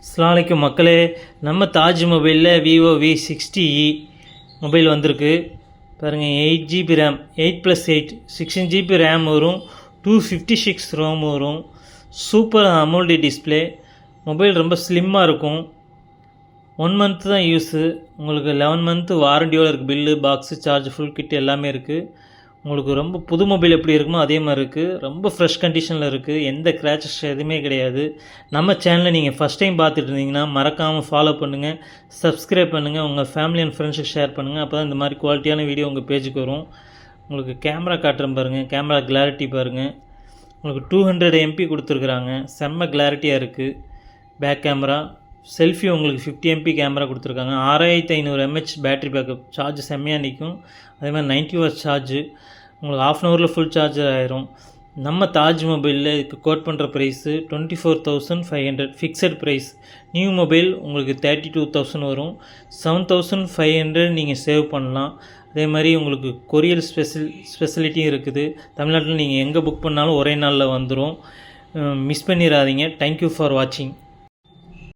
அஸ்ஸலாமு மக்களே, நம்ம தாஜ் மொபைலில் விவோ V60e மொபைல் வந்திருக்கு பாருங்கள். 8GB ரேம், 8+8 16GB ரேம் வரும், 256 ரோம் வரும். Super அமோல்டி display. மொபைல் ரொம்ப ஸ்லிம்மாக இருக்கும். 1 மந்த் தான் யூஸு. உங்களுக்கு 11 மந்த்து வாரண்டியோடு இருக்குது. Bill, box, charge, full kit எல்லாமே இருக்குது. உங்களுக்கு ரொம்ப புது மொபைல் எப்படி இருக்குமோ அதே மாதிரி இருக்குது. ரொம்ப ஃப்ரெஷ் கண்டிஷனில் இருக்குது. எந்த கிராச்சஸ் எதுவுமே கிடையாது. நம்ம சேனலை நீங்கள் ஃபஸ்ட் டைம் பார்த்துட்டு இருந்தீங்கன்னா மறக்காமல் ஃபாலோ பண்ணுங்கள், சப்ஸ்கிரைப் பண்ணுங்கள், உங்கள் ஃபேமிலி அண்ட் ஃப்ரெண்ட்ஸுக்கு ஷேர் பண்ணுங்கள். அப்போ தான் இந்த மாதிரி குவாலிட்டியான வீடியோ உங்கள் பேஜுக்கு வரும். உங்களுக்கு கேமரா காட்டுறேன் பாருங்கள். கேமரா கிளாரிட்டி பாருங்கள். உங்களுக்கு 200 MP கொடுத்துருக்குறாங்க. செம்ம கிளாரிட்டியாக இருக்குது. பேக் கேமரா, செல்ஃபி உங்களுக்கு 50 MP கேமரா கொடுத்துருக்காங்க. 6500 mAh பேட்ரி பேக்கப். சார்ஜ் செம்மையாக நிற்கும். அதே மாதிரி 90 வாட்ஸ் சார்ஜு. உங்களுக்கு 1/2 ஹவரில் ஃபுல் சார்ஜர் ஆயிரும். நம்ம தாஜ் மொபைலில் இதுக்கு கோட் பண்ணுற price 24,500 fixed price. New mobile உங்களுக்கு 32,000 வரும். 7,500 நீங்கள் சேவ் பண்ணலாம். அதே மாதிரி உங்களுக்கு கொரியர் ஸ்பெசிலிட்டியும் இருக்குது. தமிழ்நாட்டில் நீங்கள் எங்கே புக் பண்ணாலும் ஒரே நாளில் வந்துடும். மிஸ் பண்ணிடாதீங்க. தேங்க்யூ ஃபார் வாட்சிங்.